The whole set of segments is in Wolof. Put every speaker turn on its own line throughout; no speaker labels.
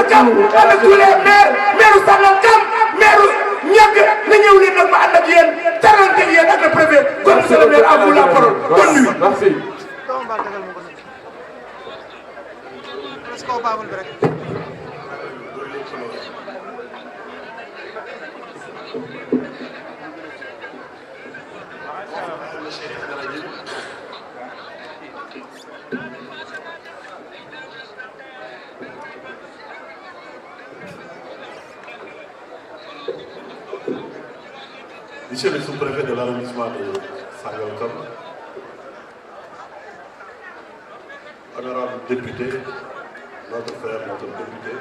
Sangalkam avec tous les maires maire Sangalkam maire ñàkk na ñëw leen nag ma ànd ak yéen tarante yéen ak le préfet kon monsieur le maire à vous la parole bonne nuit. Merci.
Monsieur le sous-préfet de l'arrondissement de Sangalkam, honorable député, notre frère, notre député,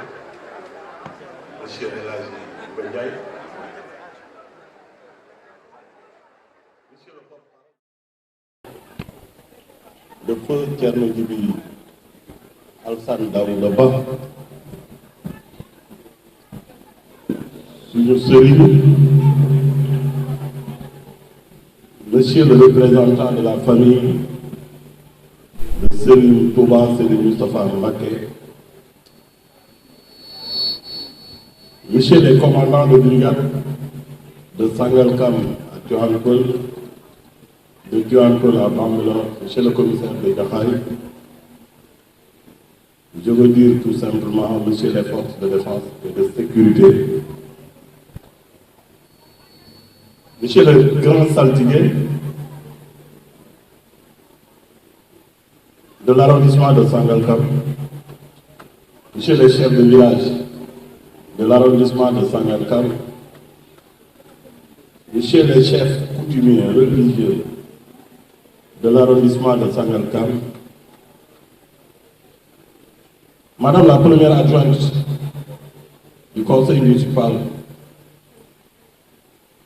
monsieur El Hadji Ndiaye, monsieur le porte-parole, le feu Thierno Djibi Alassane Daouda Ba, suñu sëriñ, monsieur le représentant de la famille de Serigne Touba Serigne Moustapha Mbacké, monsieur les commandants de brigade de Sangalkam à Tivaouane Peulh, de Tivaouane Peulh à Bambilor, monsieur le commissaire de Dakhaï, je veux dire tout simplement monsieur les forces de défense et de sécurité, monsieur le grand saltigué de l'arrondissement de Sangalkam, monsieur le chef de village de l'arrondissement de Sangalkam, monsieur le chef coutumier religieux de l'arrondissement de Sangalkam, madame la première adjointe du conseil municipal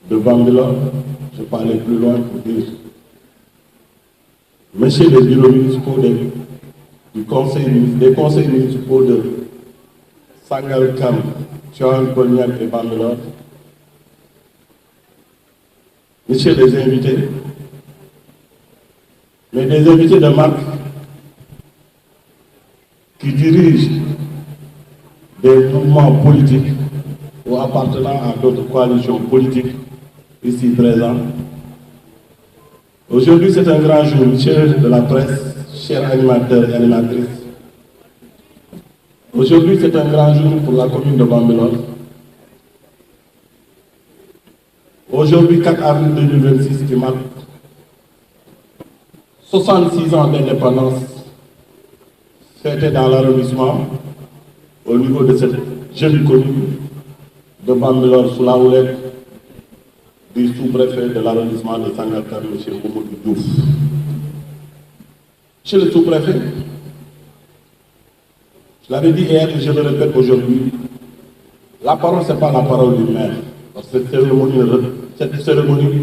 de Bambilor, je peux aller plus loin pour dire, messieurs les bureaux municipaux des conseils municipaux de Sangalkam, Tivaouane Peulh et Bambilor, messieurs les invités, mais des invités de marque qui dirigent des mouvements politiques ou appartenant à d'autres coalitions politiques ici présents. Aujourd'hui, c'est un grand jour, chers de la presse, chers animateurs et animatrices. Aujourd'hui, c'est un grand jour pour la commune de Bambilor. Aujourd'hui, 4 avril 2026, qui marque 66 ans d'indépendance, fêtée dans l'arrondissement, au niveau de cette jeune commune de Bambilor, sous la houlette du sous-préfet de l'arrondissement de Sangalkam, M. Mamadou Diouf. Monsieur le sous-préfet, je l'avais dit hier et je le répète aujourd'hui, la parole, ce n'est pas la parole du maire. Parce que cette cérémonie,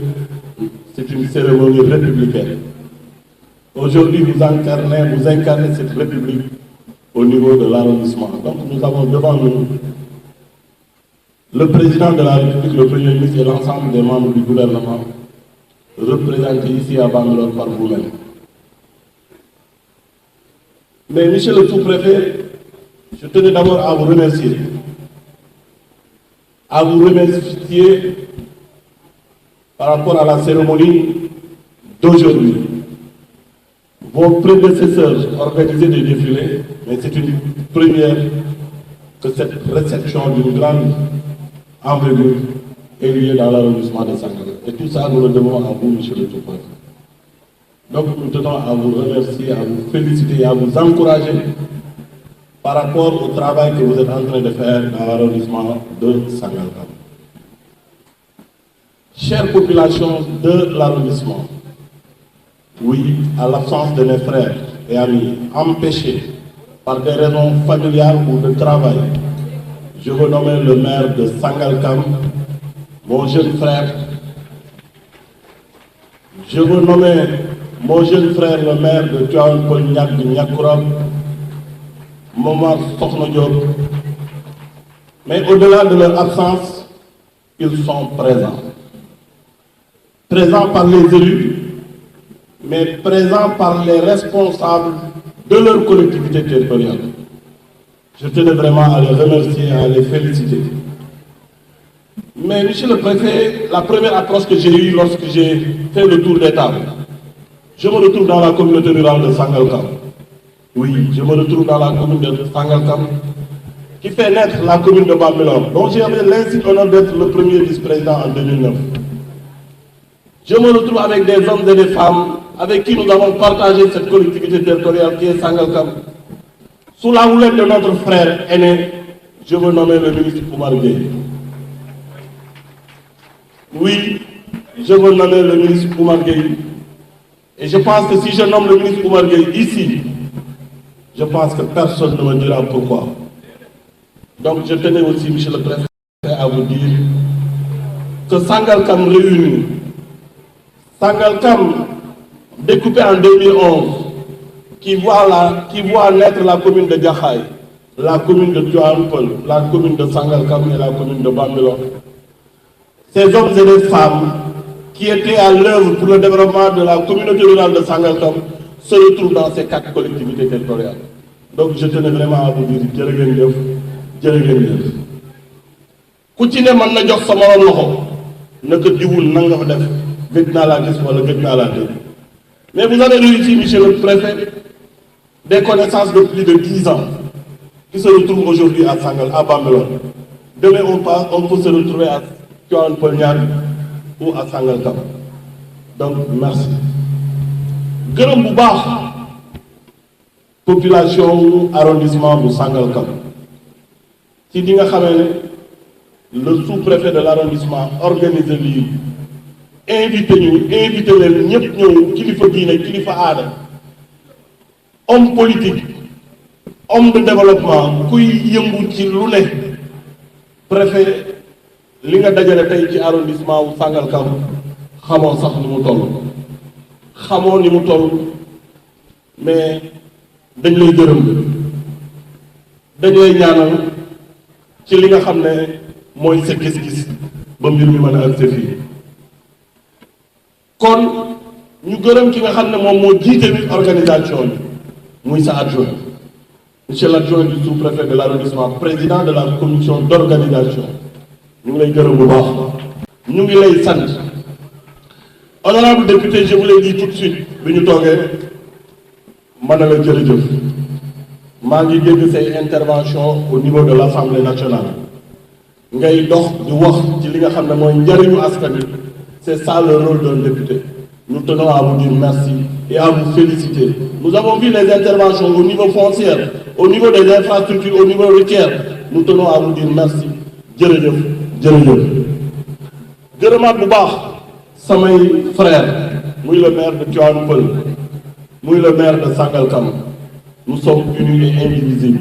c'est une cérémonie républicaine. Aujourd'hui, vous incarnez cette république au niveau de l'arrondissement. Donc nous avons devant nous le président de la République, le Premier ministre et l'ensemble des membres du gouvernement, représentés ici à Bambilor par vous-même. Mais monsieur le sous-préfet, je tenais d'abord à vous remercier. À vous remercier par rapport à la cérémonie d'aujourd'hui. Vos prédécesseurs organisaient des défilés, mais c'est une première que cette réception d'une grande envergure ait lieu dans l'arrondissement de Sangalkam. Et tout ça, nous le devons à vous, monsieur le sous-préfet. Donc nous tenons à vous remercier, à vous féliciter et à vous encourager par rapport au travail que vous êtes en train de faire dans l'arrondissement de Sangalkam. Chère population de l'arrondissement, oui, à l'absence de mes frères et amis empêchés par des raisons familiales ou de travail, je veux nommer le maire de Sangalkam, mon jeune frère. Je veux nommer mon jeune frère, le maire de Tivaouane Peulh Niakoulrab, Momar Sokhna Diop. Mais au-delà de leur absence, ils sont présents. Présents par les élus, mais présents par les responsables de leur collectivité territoriale. Je tenais vraiment à les remercier et à les féliciter. Mais monsieur le préfet, la première approche que j'ai eue lorsque j'ai fait le tour des tables, je me retrouve dans la communauté rurale de Sangalkam. Oui, je me retrouve dans la commune de Sangalkam, qui fait naître la commune de Bambilor, dont j'avais l'insigne honneur d'être le premier vice-président en 2009. Je me retrouve avec des hommes et des femmes avec qui nous avons partagé cette collectivité territoriale qui est Sangalkam. Sous la houlette de notre frère aîné, je veux nommer le ministre Oumar Gueye. Oui, je veux nommer le ministre Oumar Gueye. Et je pense que si je nomme le ministre Oumar Gueye ici, je pense que personne ne me dira pourquoi. Donc je tenais aussi, monsieur le préfet, à vous dire que Sangalkam réuni, Sangalkam découpé en 2011, qui voit naître la commune de Diakhaï, la commune de Tivaouane, la commune de Sangalkam et la commune de Bambilor. Ces hommes et des femmes qui étaient à l'œuvre pour le développement de la communauté rurale de Sangalkam se retrouvent dans ces 4 collectivités territoriales. Donc je tenais vraiment à vous dire jërëjëf jërëjëf. Ku ci ne mën na jox sa morom loxo na ko diwul na nga fa def gëj naa laa gis wala gëj naa laa dégg. Mais vous avez réussi, monsieur le préfet, des connaissances de plus de 10 ans qui se retrouvent aujourd'hui à Bambilor. Demain on peut se retrouver à Tivaouane Peulh Niague ou à Sangalkam. Donc merci. Gërëm bu baax population arrondissement bu Sangalkam. ci di nga xamee ne le sous-préfet de l'arrondissement organisé lii invité leen ñëpp ñëw kilifa diine kilifa aada homme politique homme de développement kuy yëngu ci lu ne préfet li nga dajale tey ci arrondissement wu Sangalkam xamoo sax ni mu toll mais dañ lay gërëm dañ lay ñaanal ci li nga xam ne mooy sa gis-gis ba mbir mi mën a agsi fii kon ñu gërëm ki nga xam ne moom moo jiite organisation bi muy sa adjoint monsieur l'adjoint du sous-préfet de l'arrondissement président de la commission d'organisation ñu ngi lay gërëm bu baax ñu ngi lay sant honorable député je vous l'ai dit tout de suite bi ñu toogee mën na la jërëjëf maa ngi dégg say intervention au niveau de l'Assemblée nationale ngay dox di wax ci li nga xam ne mooy njariñu askan wi c'est ça le rôle d'un député. Nous tenons à vous dire merci et à vous féliciter. Nous avons vu les interventions au niveau foncier, au niveau des infrastructures, au niveau routier. Nous tenons à vous dire merci. jërëjëf gërëmaat bu baax samay frère muy le maire de Tivaouane Peulh muy le maire de Sangalkam. Nous sommes unis et indivisibles.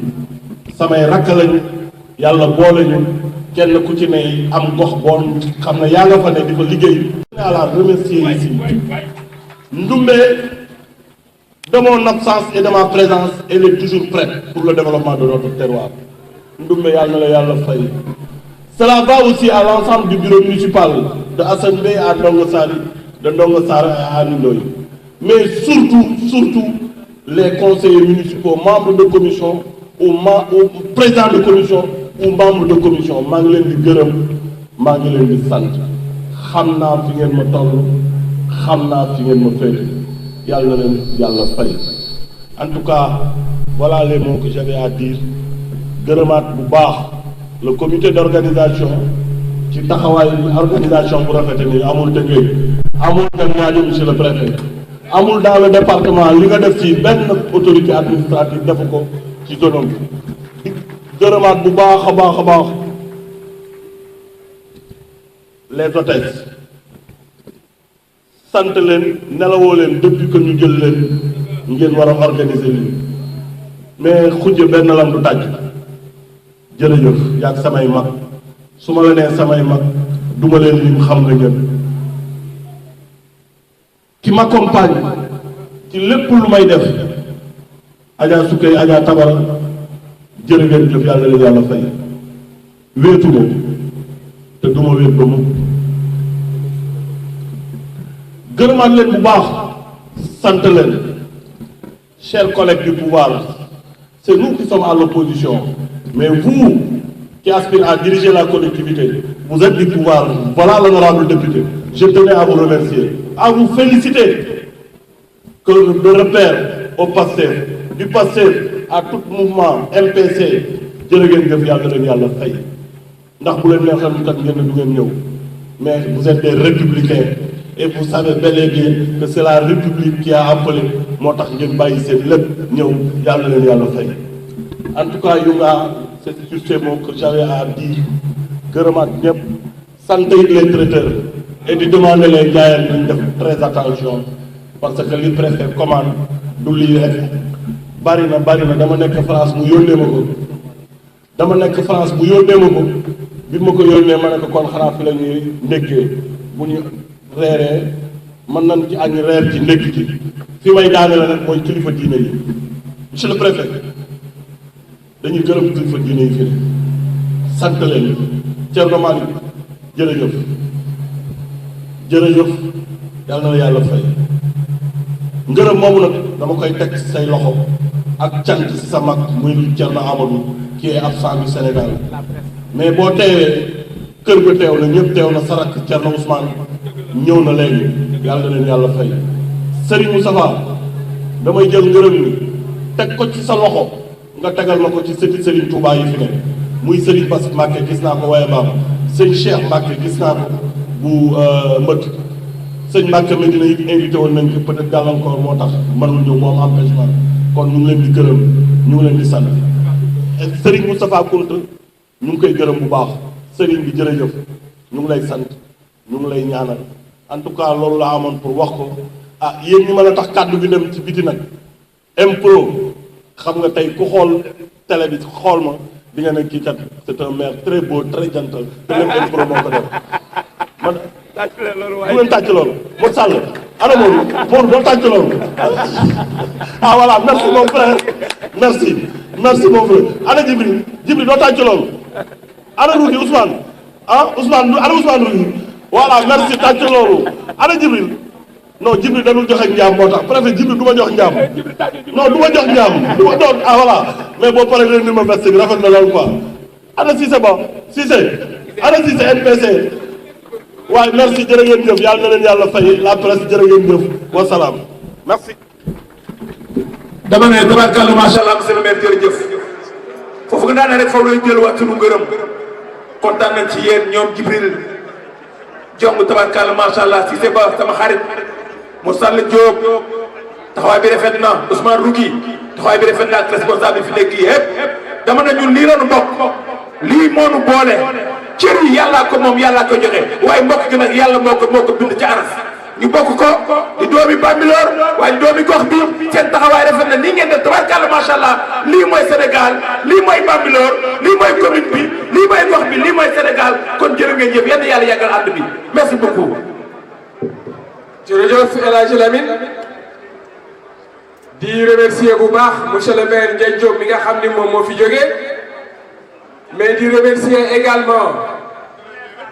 samay rakk lañu yàlla boole ñu kenn ku ci ne am gox boon xam ne yaa nga fa ne di fa liggéey. à la remercier ici. Ndoumbe, de mon absence et de ma présence, elle est toujours prête pour le développement de notre terroir. Ndoumbe yalla fay. Cela va aussi à l'ensemble du bureau municipal de Assane Bey à Ndongo Sari, de Ndongo Sari à Nindoy. Mais surtout les conseillers municipaux, membres de commission ou présidents de commission ou membres de commission. maa ngi leen di gërëm maa ngi leen di sant. xam naa fi ngeen ma toll xam naa fi ngeen ma féete yàlla na leen yàlla fay. En tout cas voilà les mots que j'avais à dire. gërëmaat bu baax le comité d'organisation ci taxawaay organisation bu rafete ni amul Tëngéej amul Diamniadio monsieur le préfet amul dans le département li nga def ci benn autorité administrative defu ko ci zone bi. gërëmaat bu baax a baax les hôtesses sant leen nelawoo leen depuis que ñu jël leen ngeen war a organiser lii mais xujje benn lam du tàjj. jërëjëf yaag samay mag su ma la nee samay mag duma leen lim xam nga ngeen ki m'accompagne ci lépp lu may def Adja Sukkay Adja Tabara jërë ngeen jëf yàlla leen yàlla fay wéetuma te duma wéet ba mu gërëmaat leen bu baax sant leen chers collègues du pouvoir c'est nous qui sommes à l'opposition Mais vous, qui aspirez à diriger la collectivité, vous êtes du pouvoir. Voilà l'honorable député. Je tenais à vous remercier, à vous féliciter que le repère au PASTEF, du PASTEF à tout mouvement MPC, jërë ngeen jëf yàlla leen yàlla fay ndax bu leen neexoon kat ngeen du ngeen ñëw mais vous êtes des républicains et vous savez bel et bien que c'est la République qui a appelé moo tax ngeen bàyyi seen lépp ñëw yàlla leen yàlla fay. En tout cas Younga, c'est sur ces mots que j'avais à dire gërëmaat ñëpp sant it les traiteurs et di demander les jaayal ñu def très attention parce que li préfet commande du lii rek bari na dama nekk France mu yónnee ma ko bi ma ko yónnee ma ne ko kon xanaa fi la ñuy ndékkee bu ñu reeree mën nañ ci añ reer ci ndékki ci fi may daane la nag mooy kilifa diine yi monsieur le préfet dañuy gërëm kilifa diine yi fi sant leen Thierno Malick jërëjëf yàlla na la yàlla fay ngërëm moomu nag dama koy teg ci say loxo ak cant ci sa mag muy Thierno Amadou qui est absent du Sénégal mais boo teewee kër ga teew na ñëpp teew na sarak Thierno Ousmane ñëw na léegi yàlla na leen yàlla fay Serigne Moustapha damay jël ngërëm ni teg ko ci sa loxo nga tegal ma ko ci sëti Serigne Touba yi fi ne muy Serigne Bass Mbacké gis naa ko waaye baam sëñ Cheikh Mbacké gis naa ko bu mbët sëñ Mbacké Medina yi invité woon nañ ko peut-être gàllankoor moo tax mënul ñëw moom empêchement kon ñu ngi leen di gërëm ñu ngi leen di sant Serigne Moustapha Kounta ñu ngi koy gërëm bu baax Serigne bi jërëjëf ñu ngi lay sant ñu ngi lay ñaanal en tout cas loolu la amoon pour wax ko ah yéen ñi mën a tax kàddu bi dem ci biti nag impro xam nga tey ku xool télé bi xool ma di nga ne kii kat c'est un maire très beau très gentil te lépp impro moo ko def man bu leen tàcc loolu Modou Sall ana Modou doo tàcc loolu ah voilà merci mon frère merci mon frère ana Djibril doo tàcc loolu ana Rougui Ousmane ana Ousmane Rougui voilà merci tàcc loolu ana Djibril non Djibril dañul joxe njaam moo tax préfet Djibril du ma jox njaam non du ma jox njaam du ma doon ah voilà mais boo paree leen ni ma veste bi rafet na loolu quoi ana Cissé Ba ana Cissé MPC waaye merci jërë ngeen jëf yàlla na leen yàlla fay la presse jërë ngeen jëf wasalaam merci.
dama ne tabarkàlla macha allah monsieur le maire jërëjëf foofu nga daanee rek foofu lañ delluwaat sunu ngërëm kontaan nañ ci yéen ñoom Jibril jong tabarkàlla macha allah Cissé Ba sama xarit mu Sall Diop taxawaay bi rafet na Ousmane Rougui taxawaay bi rafet na ak responsable bi fi nekk yëpp dama ne ñun lii la nu bokk lii moo nu boole cër yi yàllaa ko moom yàllaa ko joxe waaye mbokk gi nag yàlla moo ko bind ci aras ñu bokk ko di doomi Bambilor waaye doomi gox bi seen taxawaay rafet na nii ngeen def tabarkàlla macha allah lii mooy Sénégal lii mooy Bambilor lii mooy commune bi lii mooy gox bi lii mooy Sénégal kon jërë ngeen jëf yàlla yàggal ànd bi merci beaucoup.
jërëjëf El Hadj Lamine di remercier bu baax monsieur le maire Ndiaye Diop mi nga xam ni moom moo fi jógee mais di remercier également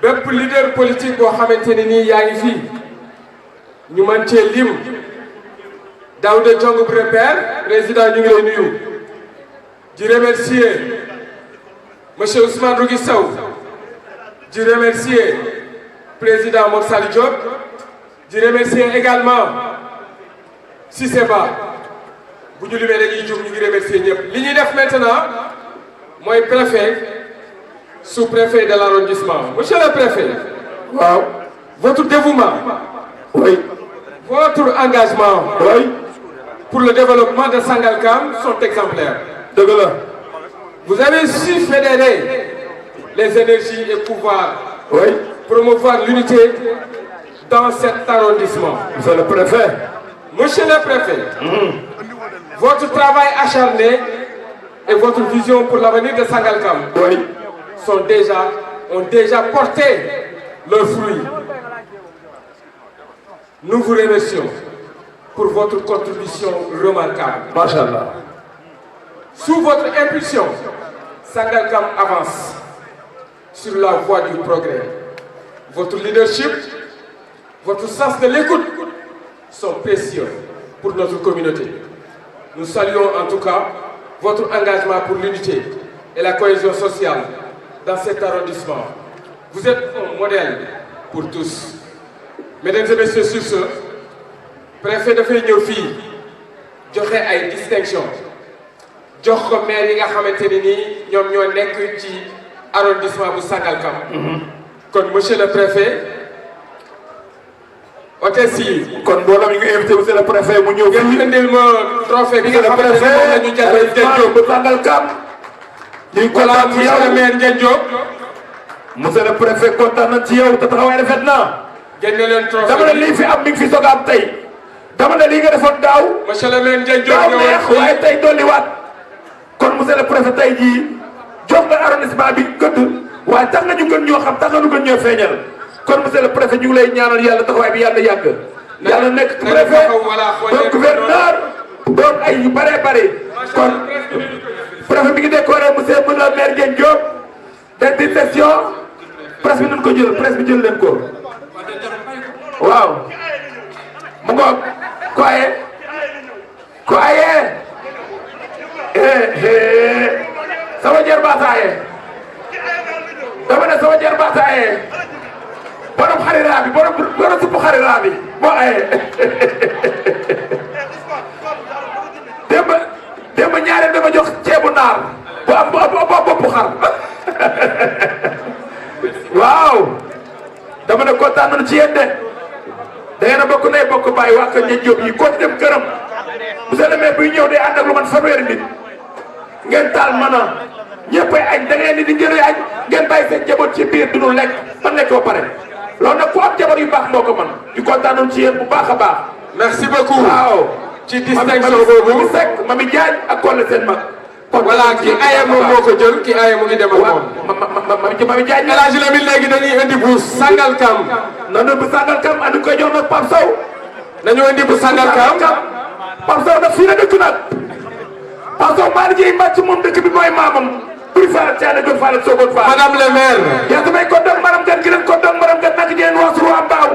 bépp leader politique boo xamante ni nii yaa ngi fii ñu mën cee lim Daouda Diong bu repère président ñu ngi lay nuyu di remercier monsieur Ousmane Rougui Sow di remercier président Modou Sall Diop di remercier également Cissé Ba bu ñu limee dañuy jóg ñu ngi remercier ñëpp li ñuy def maintenant mooy préfet sous-préfet de l'arrondissement monsieur le préfet
waaw
votre dévouement
oui
votre engagement
oui
pour le développement de Sangalkam sont exemplaires.
dëgg la
Vous avez su fédérer les énergies et pouvoir
oui
promouvoir l'unité dans cet arrondissement.
monsieur le préfet.
Monsieur le préfet, votre travail acharné et votre vision pour l'avenir de Sangalkam
oui
ont déjà porté leurs fruits. Nous vous remercions pour votre contribution remarquable.
Machallah.
Sous votre impulsion, Sangalkam avance sur la voie du progrès. Votre leadership, votre sens de l'écoute sont précieux pour notre communauté. Nous saluons en tout cas votre engagement pour l'unité et la cohésion sociale dans cet arrondissement. Vous êtes un modèle pour tous. Mesdames et messieurs, sur ce, préfet dafay ñëw fii joxe ay distinction jox ko maire yi nga xamante ne nii ñoom ñoo nekk ci arrondissement bu Sangalkam. kon monsieur le préfet hôtesse yi.
kon mbooloo mi nga invité monsieur le préfet mu ñëw fii.
ngeen indil ma trophée bi nga xamante ne moom la ñu jagleel Ndiaye Diop
bu Sangalkam. ñu kontaan ci yow
monsieur le maire Ndiaye Diop.
monsieur le préfet kontaan nañ ci yow te taxawaay rafet na.
génne leen trophée
dama ne lii fi am mi ngi fi soog a am tey. dama ne lii nga defoon daaw.
monsieur le maire Ndiaye Diop
daaw neex waaye tey dolliwaat. kon monsieur le préfet tey jii jox nga arrondissement bi gëdd waaye tax nga ñu gën ñoo xam tax nga ñu gën ñoo feeñal kon monsieur le préfet ñu ngi lay ñaanal yàlla taxawaay bi yàlla yàgg. yàlla nekk préfet doon gouverneur doon ay yu bëree bëri kon préfet bi ngi décoré monsieur le maire Ndiaye Diop de session presse bi nañ ko jël presse bi jël leen ko waaw mu ngoog ko aye sama jar baataaye dama ne sama jar baataaye borom xariraa bi borom suppu xariraa bi moo aye démb ñaareel dama jox ceebu naar bu am boppu xar waaw dama ne kontaan nañu ci yéen de da ngeen a bokk nay bokk bàyyi waa kër Ndiaye Diop yi ko ci dem këram monsieur le maire buy ñëw day ànd ak lu man fanweeri nit ngeen taal mën a ñëppay añ da ngeen di njëriñ añ ngeen bàyyi seen jaboot ci biir du ñu lekk man lekk ba pare loolu nag ku am jaboot yu baax moo ko man di kontaan nañu ci yéen bu baax a baax.
merci beaucoup.
waaw
ci distinction boobu
Mami Seck Mami Diagne ak Kolle seen mag.
voilà ki aye moom moo ko jël ki aye mu ngi dem ak moom.
Mami Diagne.
El Hadj Lamine léegi dañuy indi bu Sangalkam.
noonu bu Sangalkam andi koy jox nag Pape Sow.
nañu indi bu Sangalkam.
Pape Sow nag fii la dëkk nag. Pape Sow maa ngi jiy mbàcc moom dëkk bi mooy maamam. buri Faal Thiané Diop Fall ak Sokone Fall.
madame le maire.
yaa samay koddoog maram gan gi leen koddoog maram gan nag jeen waasuru am baaw.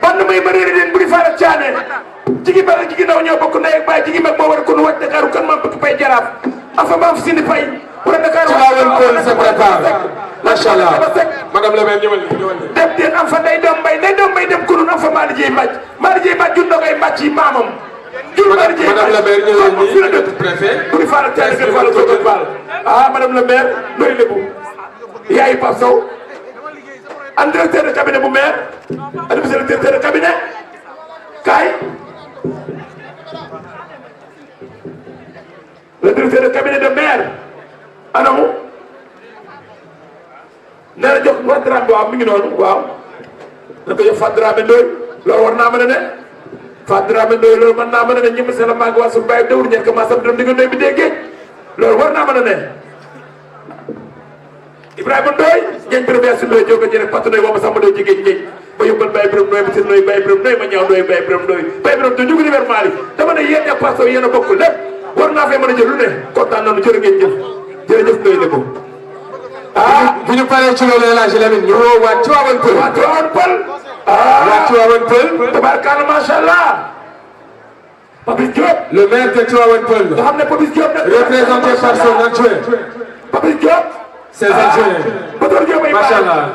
ban may ma réeri leen buri Faal Thiané. jigi mag ak jigi ndaw ñoo bokk ndey ak baay jigi mag moo war a kon wàcc Dakar kan maa bëgg pay jaraaf. afa maam fi sindi pay. wala Dakar
Tivaouane Peulh se prépare. macha allah madame le maire ñëwal nii.
dem teen am fa ndey doom mbay dem kunun am fa maa liggéey mbàcc maa liggéey mbàcc jur ndogay mbàcc yi maamam. jur maa liggéey mbàcc
madame le maire ñëwal nii
fi la dëkk
préfet.
buri Faal Thiané Diop Fall Sokone Fall. ah madame le maire nooy lébu yaayu Pape Sow en directeur de cabinet bu maire ak monsieur le directeur de cabinet kaay le directeur de cabinet de maire anamu nee na jox Fatou Dramé waaw mi ngi noonu waaw na ko jox Fatou Dramé Ndoye loolu war naa mën a ne Fatou Dramé Ndoye loolu mën naa mën a ne ñëpp seen maa ngi waa suñu bàyyi dawul ñett ko maa sam dërëm di nga Ndoye bi dee géej loolu war naa mën a ne Ibrahima Ndoye ngeen premier si Ndoye jóg a jëlee Fatou Ndoye boobu sax ma doon jigéen ñi ba yóbbal Baye Birame Ndoye monsieur Ndoye Baye Birame Ndoye ma ñëw Ndoye Baye Birame Ndoye Baye Birame Ndoye ñu ngi liber Mali dama ne yéen ak Pape Sow yéen a bokk lépp war naa fee mën a jël lu ne kontaan nañu jërë ngeen jëf jërëjëf Ndoye Lebo ah
bu ñu paree ci loolu El Hadj Lamine ñu woo waa Tivaouane Peulh.
waa Tivaouane Peulh
waa Tivaouane Peulh.
tabarkalla macha allah Papis Diop
le maire de Tivaouane Peulh.
nga xam ne Papis Diop nag
représenté par son adjoint.
Papis Diop
ses adjoints.
Bator Diop ay
macha allah.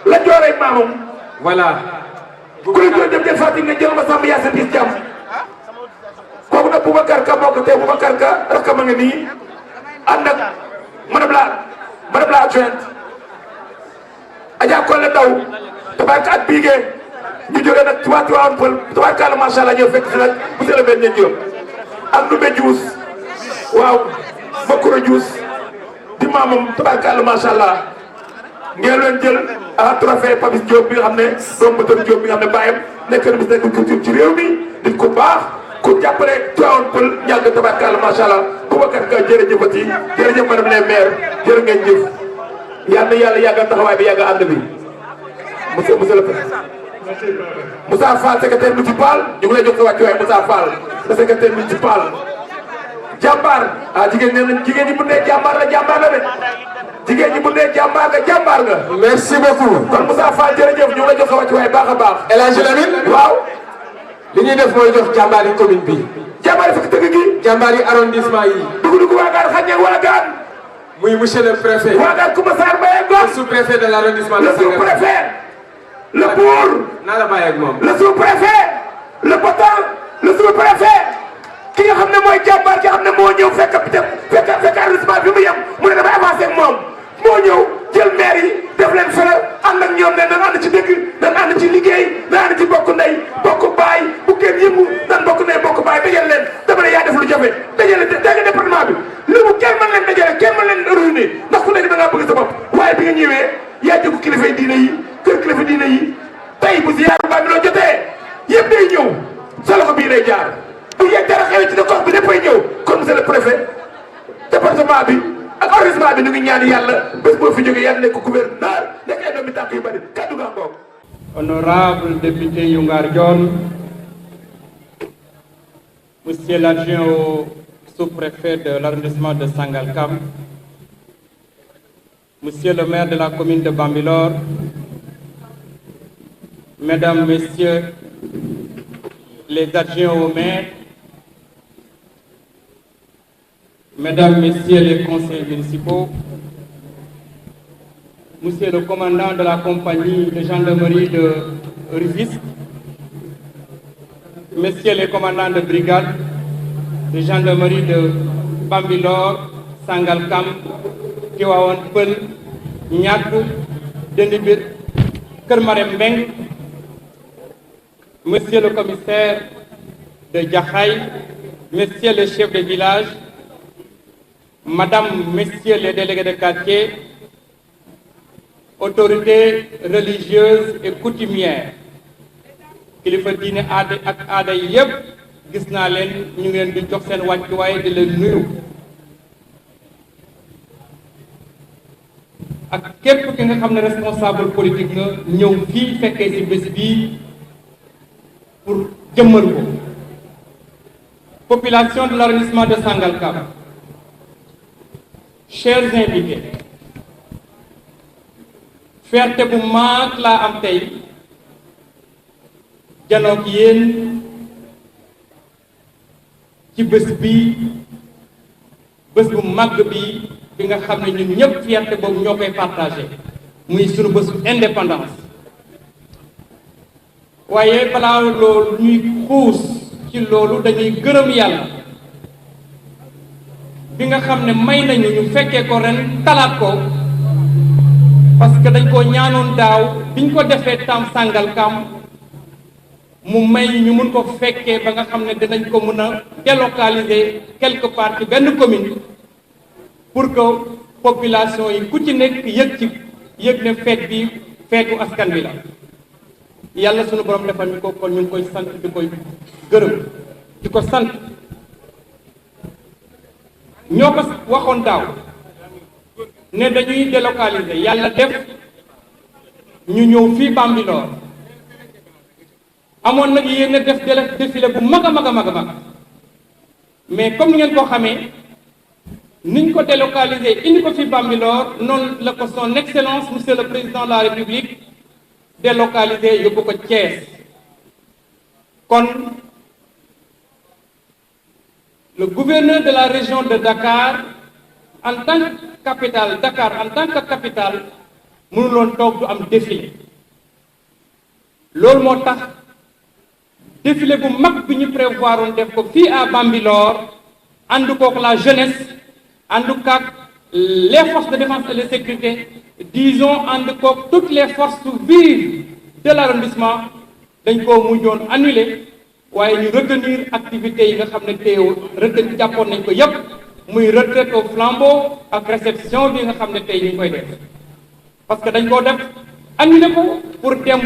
la jooree maamam
voilà.
ku la joor dem jël Fatick nga jël ma Samba Yacine gis jàmm kooku nag Boubacar Ka moo ko tee Boubacar Ka rakkam a nga nii ànd ak madame la adjointe Adja Kolle Ndaw tabarka at biigee ñu jógee nag ci waa Tivaouane Peulh tabarkalla macha allah ñëw fekk si nag monsieur le maire ñeen Diop ak Ndoumbé Diouf waaw Makoro Diouf di maamam tabarkalla macha allah ngeen leen jël trophée Papis Diop bi nga xam ne doomu Bator Diop bi nga xam ne bàyyam nekk na ministre de culture ci réew mi nit ku baax ku jàppale Tivaouane Peulh ñàgg tabarkalla macha allah Boubacar Ka jërëjëfati jërëjëf madame les maire jërë ngeen jëf yal na yàlla yàggal taxawaay bi yàgg ànd bi monsieur le président Moussa Fall secrétaire municipal ñu ngi lay jox sa wàccuwaay Moussa Fall le secrétaire municipal jàmbaar jigéen nee nañ jigéen ñi bu nee jàmbaar la de jigéen ñi bu nee jàmbaar nga
merci beaucoup.
kon Moussa Fall jërëjëf ñu ngi lay jox sa wàccuwaay baax a baax
El Hadj Lamine.
waaw
li ñuy def mooy jox jàmbaari commune bi.
jàmbaar fekk tëgg gi
jàmbaari arrondissement yi.
dugg waagaan xaññeeg waagaan
muy monsieur le préfet.
waagal Coumba Sarr Mbaye Ngom.
le sous-préfet de l'arrondissement de
le
Sangalkam.
sous-préfet. le bour.
naa la bàyyi ak moom.
le sous-préfet. le potan. le sous-préfet. ki nga xam ne mooy jàmbaar ki nga xam ne moo ñëw fekk arrondissement bi mu yem mu ne damay avancé ak moom moo ñëw jël maire yi def leen fële ànd ak ñoom ne nan ànd ci dëgg nan ànd ci liggéey nan ànd ci bokk ndey bokk baay bu kenn yëngu nan bokk ndey bokk baay dajale leen dama ne yaa def lu jafe dajale département bi li mu kenn mën leen dajale kenn mën leen réunir ndax ku nekk da ngaa bëgg sa bopp waaye bi nga ñëwee yaa jógu kilifa diine yi kër kilifa diine yi tey bu ziyaaru Bambilor jotee yëpp day ñëw sa loxo bii lay jaar bu yegg dara xewee ci gox bi léppay ñëw comme monsieur le préfet département bi ak arrondissement bi ñu ngi ñaan yàlla bés boo fi jógee yàlla nekk gouverneur nekk ay doomi tànk yu bari kaddu nga ngoog.
Honorable député Youngar Dione, monsieur l'adjoint au sous-préfet de l'arrondissement de Sangalkam, monsieur le maire de la commune de Bambilor, mesdames, messieurs les adjoints au maire, mesdames, messieurs les conseillers municipaux, monsieur le commandant de la compagnie de gendarmerie de Rufisque, messieurs les commandants de brigade de gendarmerie de Bambilor, Sangalkam, Tivaouane Peulh, Niatou, Dendibir, Keur Marem Mbeng, monsieur le commissaire de Jaxaay, messieurs les chefs de village, madame, messieurs les délégués de quartier, autorités religieuses et coutumières, kilifa diine aada ak aada yi yëpp gis naa leen ñu ngi leen di jox seen wàccuwaay di leen nuyu ak képp ki nga xam ne responsable politique nga ñëw fii fekkee ci bés bii pour jëmmal ko. Population de l'arrondissement de Sangalkam, chers invités, fierté bu mag laa am tey janoog yéen ci bés bi bés bu màgg bi nga xam ne ñun ñëpp fierté boobu ñoo koy partagé muy sunu bésu indépendance. waaye balaa loolu ñuy xuus ci loolu dañuy gërëm yàlla bi nga xam ne may nañu ñu fekkee ko ren talaat ko parce que dañ ko ñaanoon daaw biñ ko defee tam Sangalkam mu may ñu mun ko fekkee ba nga xam ne dinañ ko mën a délocaliser quelque part ci benn commune pour que population yi ku ci nekk yëg ne feet bi feetu askan wi la. yàlla sunu borom defal ñu ko kon ñu ngi koy sant di koy gërëm di ko sant ñoo ko waxoon daaw ne dañuy délocaliser yàlla def ñu ñëw fii Bambilor amoon nag yéen def défilé bu mag a mag a mag a mag mais comme ngeen ko xamee niñ ko délocaliser indi ko fii Bambilor noonu la ko son excellence monsieur le président de la république délocalisé yóbbu ko Thiès kon le gouverneur de la région de Dakar en tant que capitale Dakar en tant que capitale mënuloon toog du am défilé loolu moo tax défilé bu mag bi ñu prévoir woon def ko fii à Bambilor ànd kook la jeunesse ànd kook les forces de défense et de sécurité disons ànd kook toutes les forces vives de l'arrondissement dañ koo mujjoon annulé waaye ñu retenir activités yi nga xam ne tey retenir jàppoon nañ ko yépp muy retraite au flambeau ak réception bi nga xam ne tey ñu ngi koy def parce que dañ koo def annulé ko pour dem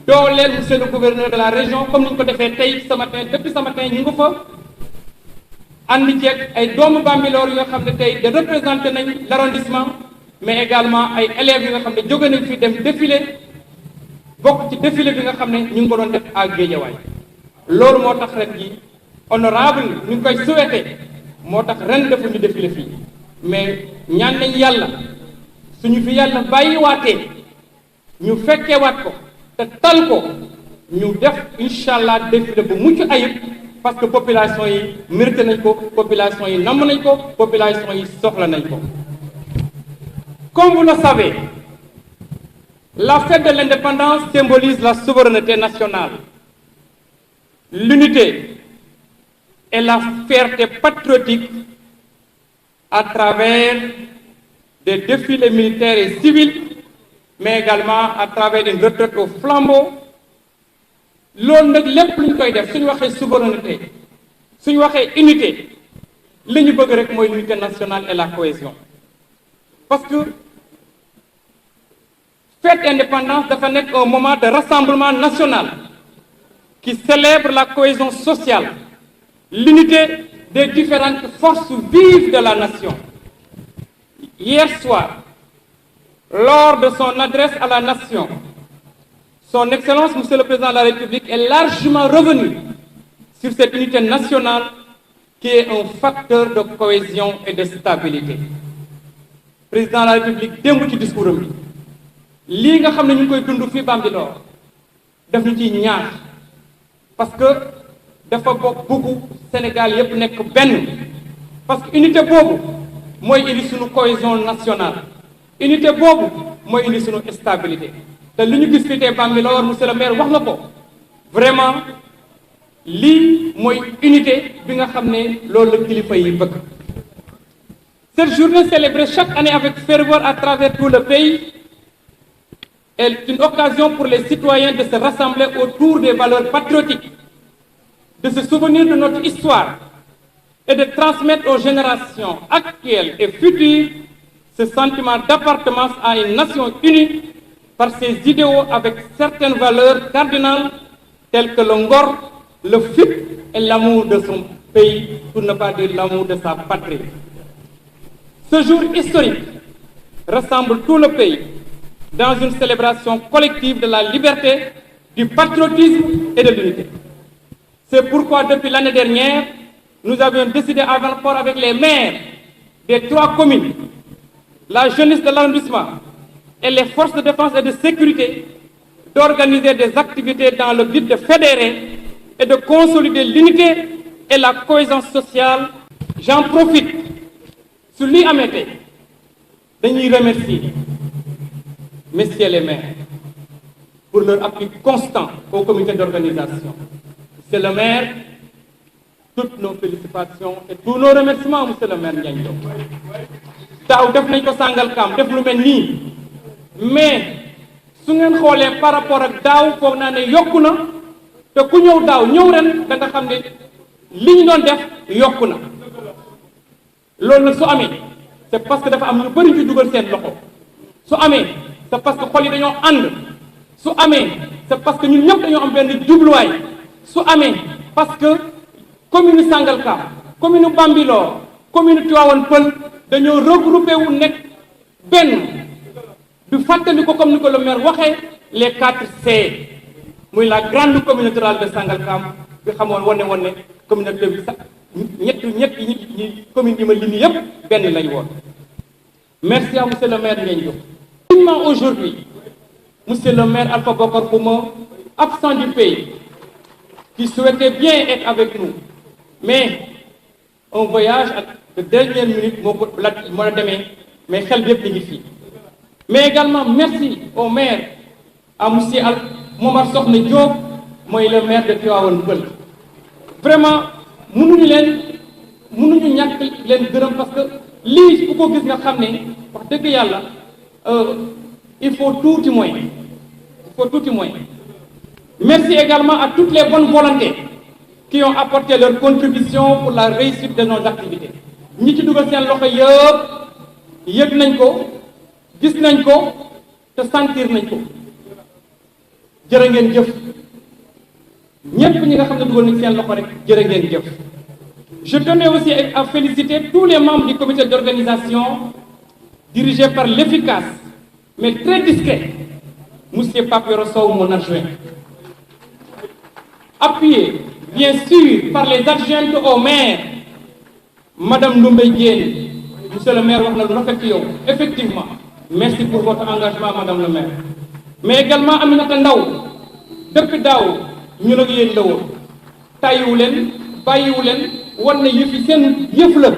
dooleel monsieur le gouverneur de la région comme ni ñu ko defee tey ce matin depuis ce matin ñu ngi fa ànd ceeg ay doomu Bambilor yoo xam ne tey de représenté nañ l'arrondissement mais également ay élèves yi nga xam ne jóge nañ fi dem défilé bokk ci défilé bi nga xam ne ñu ngi ko doon def à Guédiawaye loolu moo tax ren ji honorable ñu ngi koy souhaité moo tax ren defuñu défilé fii mais ñaan nañ yàlla suñu fi yàlla bàyyiwaatee ñu fekkeewaat ko te tal ko ñu def incha allah défilé bu mucc ayib parce que population yi mérité nañ ko, population yi namm nañ ko, population yi soxla nañ ko. Comme vous le savez, la fête de l'indépendance symbolise la souveraineté nationale, l'unité et la fierté patriotique à travers des défilés militaires et civils, mais également à travers une retraite au flambeau. Loolu nag lépp lu ñu koy def suñu waxee souveraineté suñu waxee unité li ñu bëgg rek mooy l'unité nationale et la cohésion. Parce que fête indépendance dafa nekk un moment de rassemblement national qui célèbre la cohésion sociale, l'unité des différentes forces vives de la nation. Hier soir, lors de son adresse à la nation, Son Excellence, Monsieur le Président de la République, est largement revenu sur cette unité nationale qui est un facteur de cohésion et de stabilité. Président de la République démb ci discours am bi lii nga xam ne ñu ngi koy dund fii Bambilor daf ñu ciy ñaax parce que dafa bokk bëggu Sénégal yépp nekk benn parce que unité boobu mooy indi suñu cohésion nationale unité boobu mooy indi suñu stabilité te li ñu gis fii tey Bambilor monsieur le maire wax na ko vraiment lii mooy unité bi nga xam ne loolu la kilifa yi bëgg. Cette journée célébrée chaque année avec ferveur à travers tout le pays est une occasion pour les citoyens de se rassembler autour des valeurs patriotiques, de se souvenir de notre histoire et de transmettre aux générations actuelles et futures ce sentiment d'appartenance à une nation unie par ses idéaux avec certaines valeurs cardinales telles que le ngor, le fit et l'amour de son pays, pour ne pas dire l'amour de sa patrie. Ce jour historique rassemble tout le pays dans une célébration collective de la liberté, du patriotisme et de l'unité. C'est pourquoi depuis l'année dernière, nous avions décidé en rapport avec les maires des 3 communes, la jeunesse de l'arrondissement et les forces de défense et de sécurité d'organiser des activités dans le but de fédérer et de consolider l'unité et la cohésion sociale. J'en profite su lii amee tey dañuy remercier messieurs les maires pour leur appui constant au comité d'organisation. Monsieur le maire, toutes nos félicitations et tous nos remerciements monsieur le maire Ndiagne Diop. daaw def nañ ko Sangalkam def lu mel nii mais su ngeen xoolee par rapport ak daaw foog naa ne yokku na te ku ñëw daaw ñëw ren da nga xam ne li ñu doon def yokku na. loolu nag su amee c'est parce que dafa am ñu bëri ci dugal seen loxo su amee c'est parce que xol yi dañoo ànd su amee c'est parce que ñun ñëpp dañoo am benn jubluwaay su amee parce que commune Sangalkam commune Bambilor commune Tivaouane Peulh dañoo regroupé wu nekk benn du fàttali ko comme ni ko le maire waxee les 4 C muy la grande communauté rurale de Sangalkam bi xamoon wane ne communauté bi sax ñi commune yi ma lim yëpp benn lañ woon. Merci à monsieur le maire Ndiagne Diop. Aujourd'hui, monsieur le maire Alpha Bokar Xuma, absent du pays, qui souhaitait bien être avec nous, mais un voyage de dernière minute moo a demee mais xel bi yëpp ñu ngi fii. Mais également merci au maire à monsieur Momar Sokhna Diop mooy le maire de Tivaouane Peulh. Vraiment mënuñu ñàkk leen gërëm parce que lii ku ko gis nga xam ne wax dëgg yàlla il faut tuuti moyen. Merci également à toutes les bonnes volontés qui ont apporté leur contribution pour la réussite de nos activités. ñi ci dugal seen loxo yëpp yëg nañ ko gis nañ ko te sentir nañ ko jërë ngeen jëf ñépp ñi nga xam ne dugal nañ seen loxo rek jërë ngeen jëf. Je tenais aussi à féliciter tous les membres du comité d'organisation dirigé par l'efficace mais très discret monsieur Pape Yoro Sow, mon adjoint. Appuyé bien sûr par les adjointes au maire madame Ndoumbe Diène. Monsieur le maire wax na lu rafet ci yow effectivement merci pour votre engagement madame le maire. Mais également Aminata Ndaw depuis daaw ñu nag yéen la woon tàyyiwu leen bàyyiwu leen wan ne yëf yi seen yëf la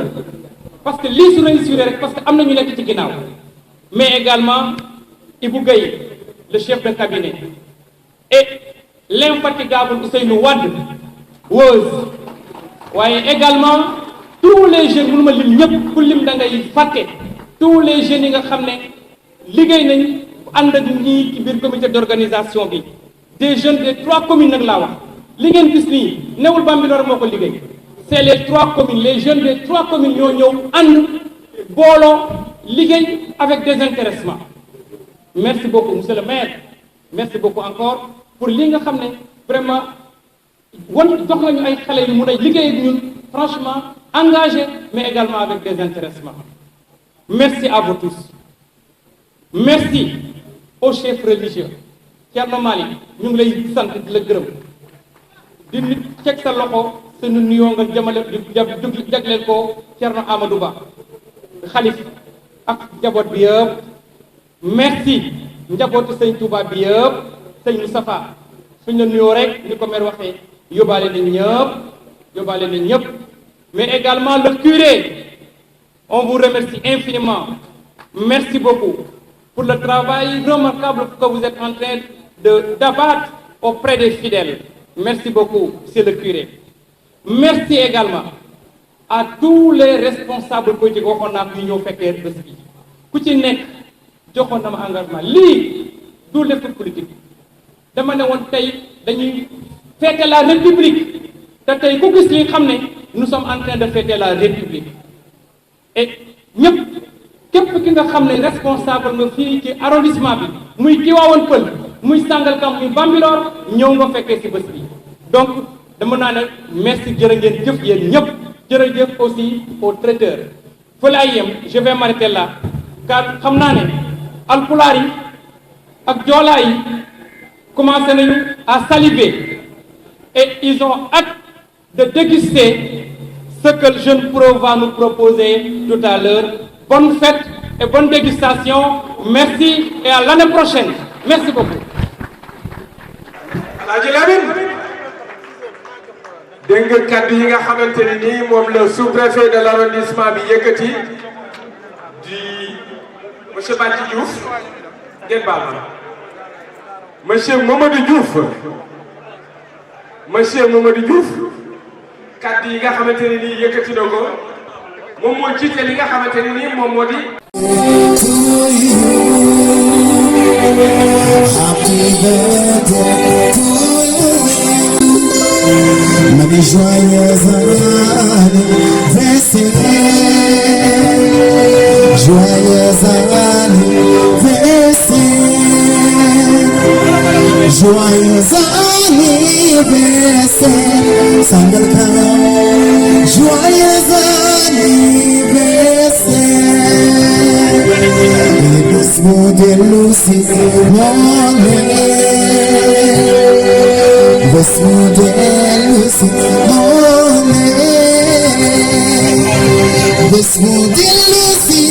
parce que lii su réussir rek parce que am na ñu nekk ci ginnaaw mais également Ibou Gueye le chef de cabinet et l'infatigable Ousseynou Wade Woz waaye également tous les jeunes mënu ma lim ñëpp ku lim da ngay fàtte tous les jeunes yi nga xam ne liggéey nañ ànd ak ñii ci biir comité d'organisation bi des jeunes des 3 communes nag laa wax li ngeen gis nii newul Bambilor moo ko liggéey c'est les 3 communes les jeunes des 3 communes ñoo ñëw ànd booloo liggéey avec désintéressement merci beaucoup monsieur le maire merci beaucoup encore pour li nga xam ne vraiment jox nañu ay xale yu mun a liggéey ak ñun franchement engagé mais également avec désintéressement merci à vous tous merci aux chefs religieux Thierno Malick ñu ngi lay sant di la gërëm di nit teg sa loxo sunu nuyoo nga jëmale jagleel ko Thierno Amadou Ba xalif ak njaboot bi yëpp merci njabootu sëñ Touba bi yëpp sëñ Moustapha suñ la nuyoo rek ni ko maire waxee yóbbaale na ñëpp mais également le curé on vous remercie infiniment merci beaucoup pour le travail remarquable que vous êtes en train d'abattre auprès des fidèles merci beaucoup monsieur le curé merci également à tous les responsables politiques waxoon naa ko ñu ñëw fekkee bés bi ku ci nekk joxoon na ma engagement lii du lépp politique dama ne woon tey dañuy fêter la république te tey ku gis li xam ne nous sommes en train de fêter la république et ñëpp képp ki nga xam ne responsable nga fii ci arrondissement bi muy Tivaouane Peulh muy Sangalkam muy Bambilor ñëw nga fekkee ci bés bi donc dama naa ne merci jërë ngeen jëf yéen ñëpp jërëjëf aussi au traiteur fa laay yem je vais m'arrêter là car xam naa ne alpulaar yi ak joolaa yi commencé nañu à saliver et ils ont hâte de déguster ce que le jeune pro va nous proposer tout à l'heure. Bonne fête et bonne dégustation. Merci et à l'année prochaine. Merci beaucoup.
Alaaji Lamine dégg nga kàddu yi nga xamante ne nii moom le sous-préfet de l'arrondissement bi yëkkati di monsieur Badji Diouf ngeen baal ma monsieur Mamadou Diouf kàddu yi nga xamante ne nii yëkkati na ko moom moo jiite li nga xamante ne nii moom moo di.
Happy birthday to you. Many joyeux anniversaire. Joyeux anniversaire. Joyeux anniversaire. Sangalkam. Joyeux anniversaire. Bés bu dellu si moone. Bés bu dellu si moone. Bés bu dellu si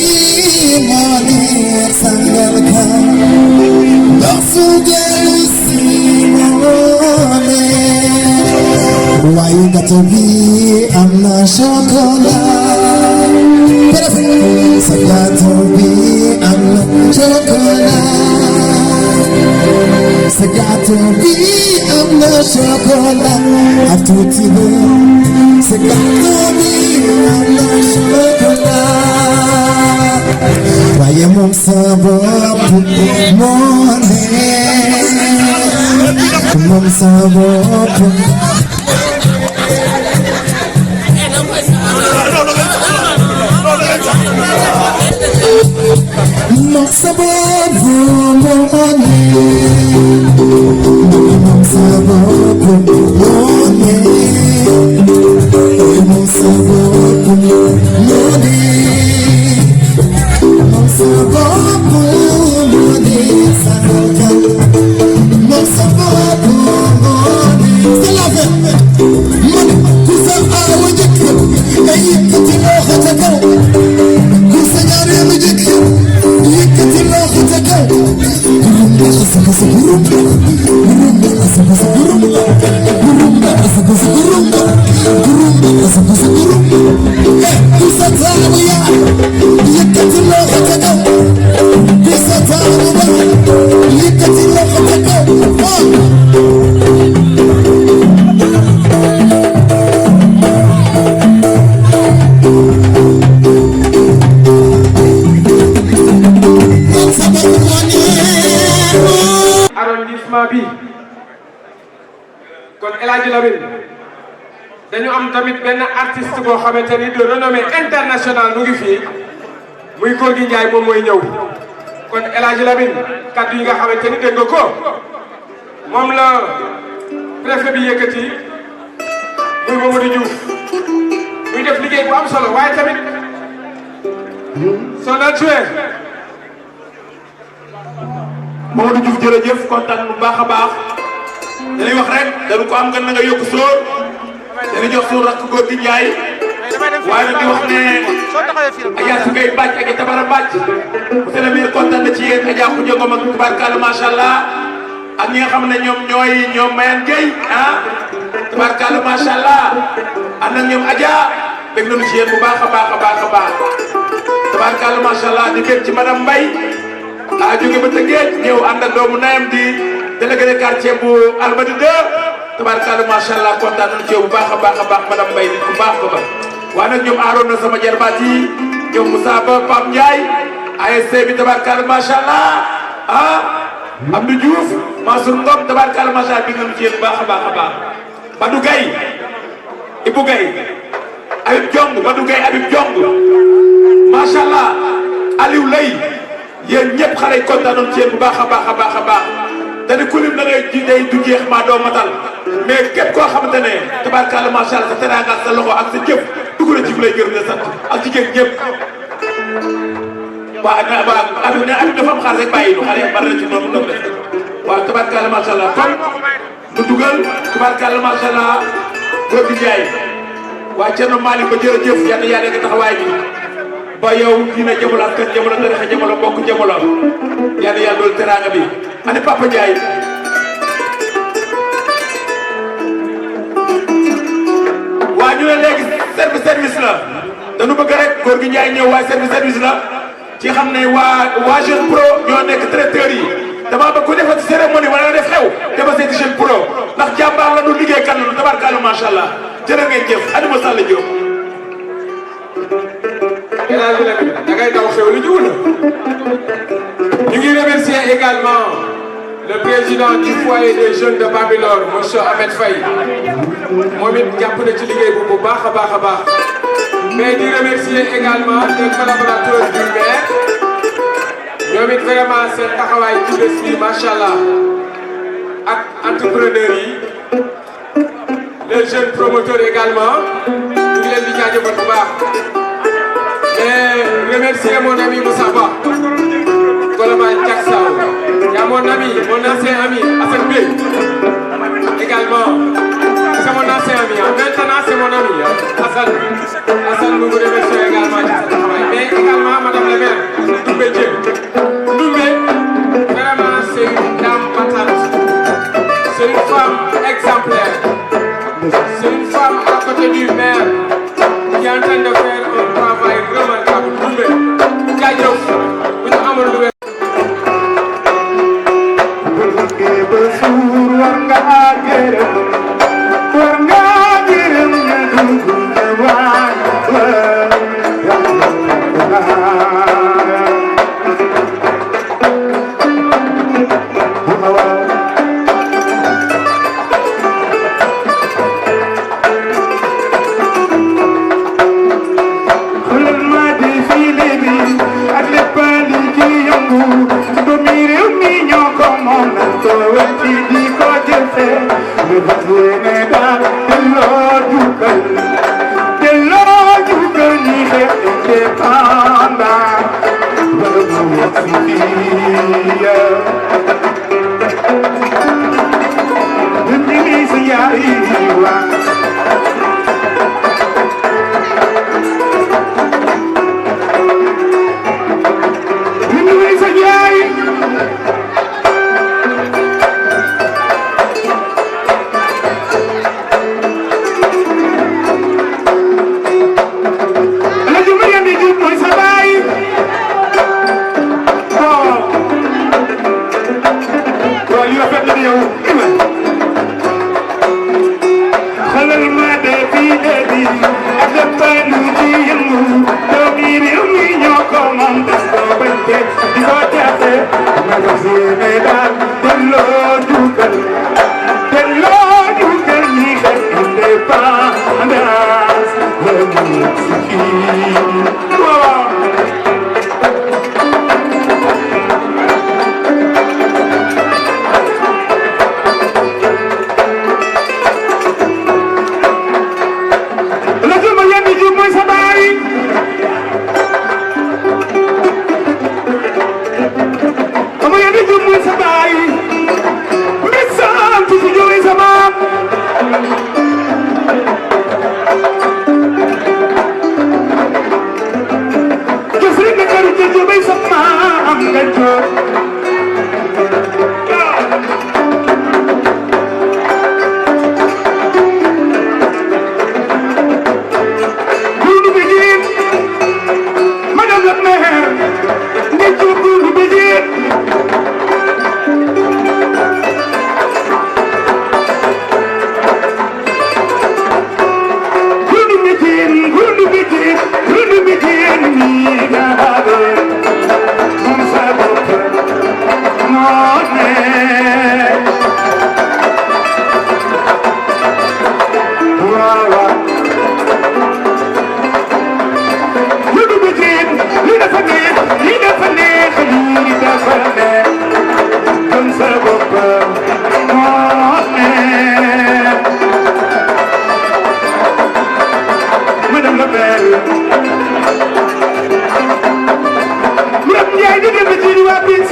moone. Sangalkam. Bés bu dellu si moone. Waaye gâteau bi am na chocolat. Sa gâteau bi am na chocolat. Sa gâteau bi am na chocolat. Ak tuuti bi. Sa gâteau bi am na chocolat. Waaye moom sa bopp moo neex. Moom sa bopp. Moom sa bopp moo neex. Moom sa bopp moo neex. Moom sa bopp moo neex. Moom sa bopp moo neex. Sangalkam. Moom sa bopp moo neex. C'est la fête. Man ku sa aawa njëkk nga yëkkati loxo ca kaw. Ku sa ñaareelu njëkk yëkkati loxo ca kaw. Gurumba asakasa gurumba. Gurumba asakasa gurumba. Gurumba asakasa gurumba.
arrondissement bi kon El Hadji Lamine dañu am tamit benn artiste boo xamante ni de renommée internationale mu ngi fii muy Gorgui Ndiaye moom mooy ñëw kon El Hadji Lamine kaddu yi nga xamante ni dégg nga ko moom la préfet bi yëkkati muy Mamadou Diouf muy def liggéey bu am solo waaye tamit son adjoint
Mamadou Diouf jërëjëf kontaan bu baax a baax dañuy wax rek dañu ko am gan na nga yokk sóor dañuy jox sóor rakk Gorgui Ndiaye waaye nag di wax ne Adja su ngay bàcc ak i tabara bàcc monsieur le maire kontaan na ci yéen Adja ku jëngom ak tubaarkalla macha allah ak ñi nga xam ne ñoom Mayane Gueye tubaarkalla macha allah ànd ak ñoom Adja dégg nañu ci yéen bu baax a baax a baax a baax tubaarkalla macha allah di gën ci madame Mbaye jóge ba Tëngéej ñëw ànd ak doomu nayam di délégué de quartier bu Almadies 2 tabarkalla macha allah kontaan nañu ci yow bu baax a baax madame Mbaye nit ku baax ba waaye nag ñoom aaroon na sama jarbaat yi ñoom Moussa Ba Pape Ndiaye ASC bi tabarkalla macha allah Abdou Diouf Mansour Ngom tabarkalla macha allah bi nañu ci yéen bu baax a baax Badou Gueye Ibou Gueye Habib Diong Badou Gueye Habib Diong macha allah Aliou Lay yéen ñëpp xale yi kontaan nañu ci yéen bu baax a baax te ni kulim da ngay day du jeex maa doo matal mais képp koo xamante ne tabarkalla macha allah sa teraanga ak sa loxo ak sa jëf dugg na ci bu lay gërëm ne sant ak jigéen ñëpp. Habib dafa am xaar rek bàyyi nu xale bari na ci noonu doom def waaw tabarkalla macha allah kon nu dugal tabarkalla macha allah Gorgui Ndiaye waa Thierno Malick ba jërëjëf yàlla yaa nekk taxawaay bi. ba yow dina jëmale askan jëmale tarixa jëmale bokk jëmale yàlla yàlla dool teraanga bi ani Papa Ndiaye waa ñu ne léegi service la dañu bëgg rek Gorgui Ndiaye ñëw waaye service la ci xam ne waa Jeune Pro ñoo nekk traiteur yi dama bëgg ku defati cérémonie wala def xew dafa seeti Jeune Pro ndax jàmbaar la nu liggéey kan la tabarkalla macha allah jërë ngeen jëf Adama Sall Diop
El Hadji Lamine da ngay daw xew lu jiw la ñu ngi remercier également le président du foyer des jeunes de Bambilor monsieur Ahmed Faye moom it jàpp na ci liggéey bu baax a baax mais di remercier également les collaborateurs du maire ñoom it vraiment seen taxawaay ci bés bi macha allah ak entrepreneurs yi les jeunes promoteurs également ñu ngi leen di jaajëfal bu baax. Et remercier mon ami Moussa Ba, Colomane Jackson. Il y a mon ami, mon ancien ami, Hassan Bey. Également, c'est mon ancien ami. Maintenant, c'est mon ami, Hassan. Hassan, nous vous remercions également de ce travail. Mais également, Madame la maire, Doumbé Dieu. Doumbé, vraiment, c'est une dame battante. C'est une femme exemplaire. C'est une femme à côté du maire qui est en train de faire un travail remarquable. Doumbé, jaajëf bu ñu amoon lu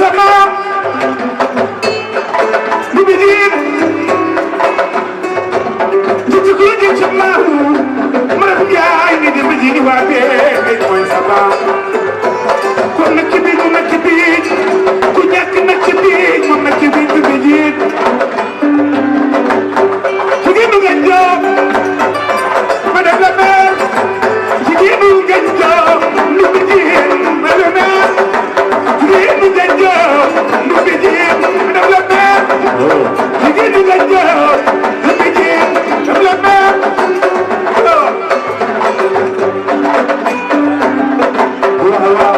sama lu bi diin jiitu ko jël ci maamu mara yaay ni dem ji waa bee mooy sama kon nag ci biir nag ci biir ku ñàkk nag ci biir moom nag ci biir bi diin jigéenu ngeen jox madame la maire jigéenu ngeen jox lu bi diin madame la maire jigéenu ngeen jox lu bi diin madame la maire jigéenu ngeen jox lu bi diin madame la maire waaw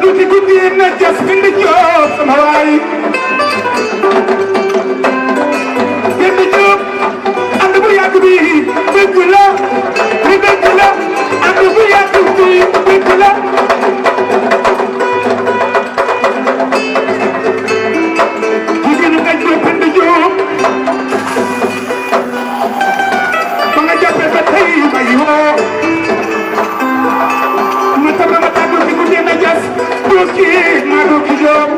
tuuti guddi na jas bind Jóob sama waay bind Jóob ànd bu yàgg bi dëgg la li dëgg la ànd bu yàgg bi dëgg la jigéenu gañ ko bind Jóob ma nga jàppee ba tey may woo ma tam ma tàggu ci guddi na jas doki ma doki Jóob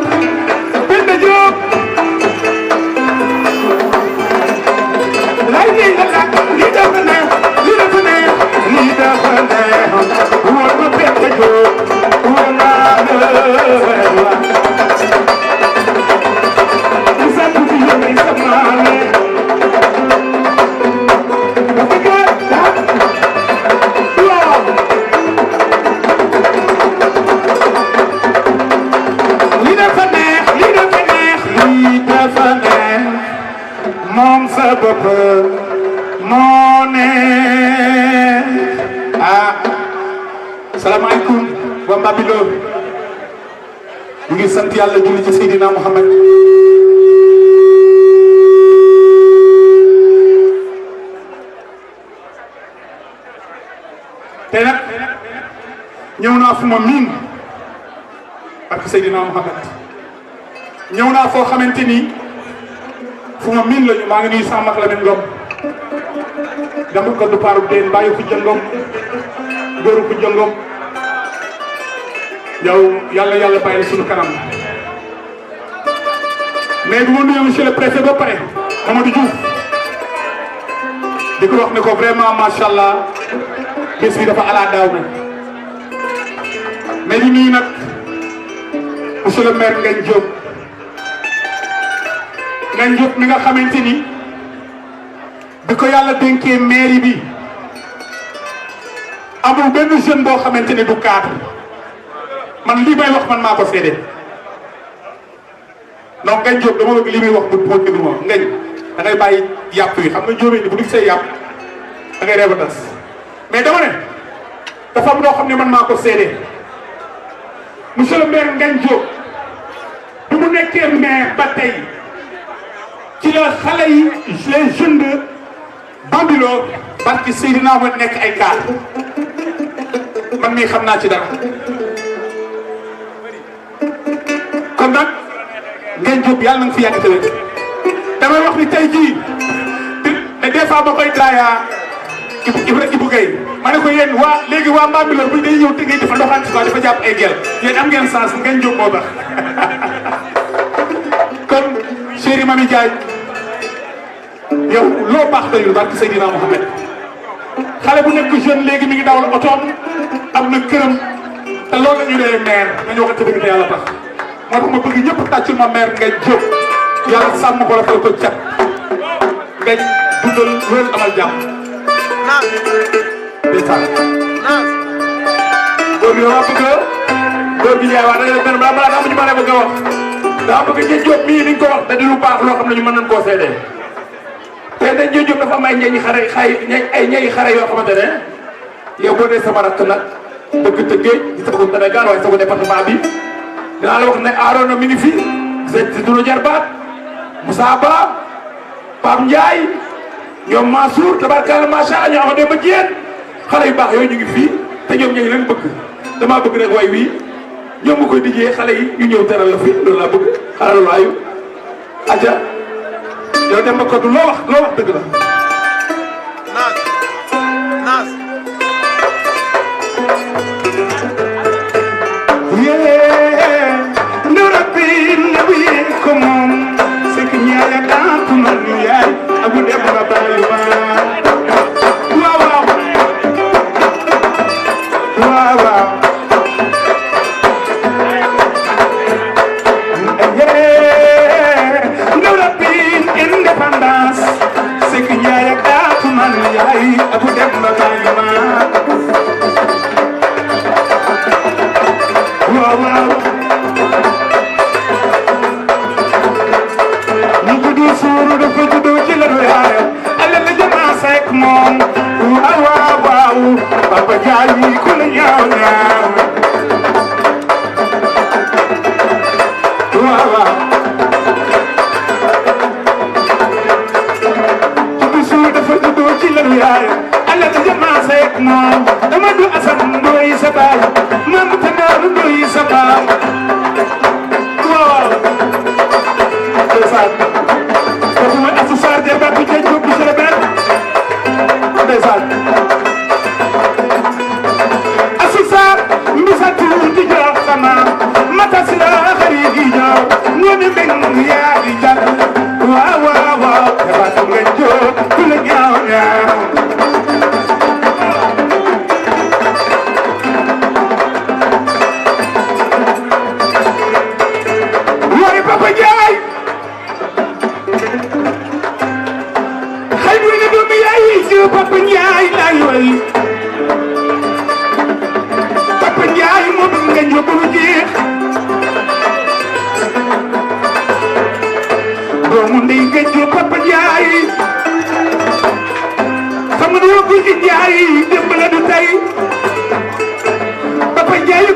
bind Jóob lay lii la la lii dafa neex lii dafa neex lii dafa neex wóor ma bind Jóob wóor naa la sant fi yónnee sa maame moom sa bopp moo ne salaamaaleykum waa Bambilor ñu ngi sant yàlla julli ci Seydina Muhammad te nag ñëw naa fu ma miin parce que Seydina Muhammad ñëw naa foo xamante ni fu ma miin lañu maa ngi nuyu sama mag Lamine Ngom demul ko du paaru deen bàyyi ko jëngom góoru ko jëngom yow yàlla bàyyi suñu kanam mais bu ma nuyoo monsieur le préfet ba pare Mamadou Diouf di ko wax ne ko vraiment macha allah bés bi dafa ala daaw na mais di nuyu nag monsieur le maire Ngagne Diop Ngagne Diop mi nga xamante ni bi ko yàlla dénkee mairie bi amul benn jeune boo xamante ni du cadre man lii may wax man maa ko seede donc Ngagne Diop dama bëgg li muy wax bu déglu ma Ngagne da ngay bàyyi yàpp yi xam nga njóobee ni bu dugg say yàpp da ngay reeba tas mais dama ne dafa am loo xam ne man maa ko seede monsieur le maire Ngagne Diop bi mu nekkee maire ba tey ci la xale yi les jeunes de Bambilor barki Seydina ma nekk ay cadre man mii xam naa ci dara kon nag Ngagne Diop yàlla na nga fi yàgg tëwee damay wax ni tey jii des fois ma koy daayaa Ibou Gueye ma ne ko yéen waa léegi waa Bambilor bu dañuy ñëw tëggee dafa doxaan ci quoi dafa jàpp ay gel yéen am ngeen sens Ngagne Diop moo tax kon chéri Mami Diagne yow loo baax doyul barke Seydina Mohamed xale bu nekk jeune léegi mi ngi dawal otoom am na këram te loolu la ñu dee maire nañu waxante dëgg te yàlla tax moo tax ma bëgg ñëpp tàccul ma maire Ngagne Diop yàlla sàmm ko rafetlu ko cat Ngagne dundal loolu amal jàmm. ndeysaan. góor gi dama bëgg góor gi Ndiaye wax dëgg yàlla benn balaa daa ñu mën a bëgg a wax daa bëgg Ngagne Diop mii ni nga ko wax da di lu baax loo xam ne ñu mën nañu koo seedee. te Ngagne Diop dafa am ay ñeñi xare ay ñeñi xare yoo xamante ne yow boo dee sama rakk nag bëgg tëggee di sa bëgg Sénégal waaye sama département bi dinaa la wax ne Arona mi ngi fi si dunu jarbaat Moussa Ba Pape Ndiaye ñoom Mansour tabarkalla macha allah ñoo xamante ne ba jéen xale yu baax yooyu ñu ngi fii te ñoom ñooñu leen bëgg damaa bëgg rek way wii ñoom nga koy dijee xale yi ñu ñëw teral la fi loolu laa bëgg xaaral waayu aja yow dem ba ko loo wax dëgg la. naas. yee ndora bi na bi ko moom c'est que ñaaya daa tumal ñu yaay abu dem ba bàyyi ma waaw. Independence, c'est que ñaaya daa tumal ñu yaay abu dem ba bàyyi ma waaw. ñu juddu suuru dafa juddu ci la du yaayam alal la jamaa sekk moom waaw Papa Jaay ku la ñaaw ñaaw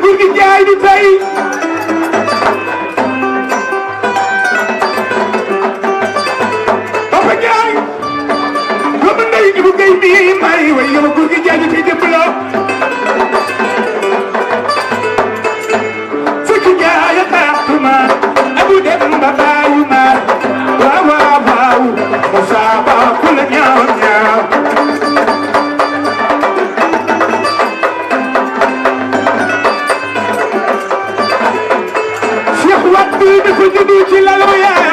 góor gi jaay du tey Papa Jaay doomu ndey Ibu Gay mi may way yow góor gi jaay du tey démb la fukki jaay a taxtuma abu dem ba baayu ma waaw waaw waaw Moussa Ba ku la ñaaw ñaaw Cheikh Wade dafa judd ci lalu yaay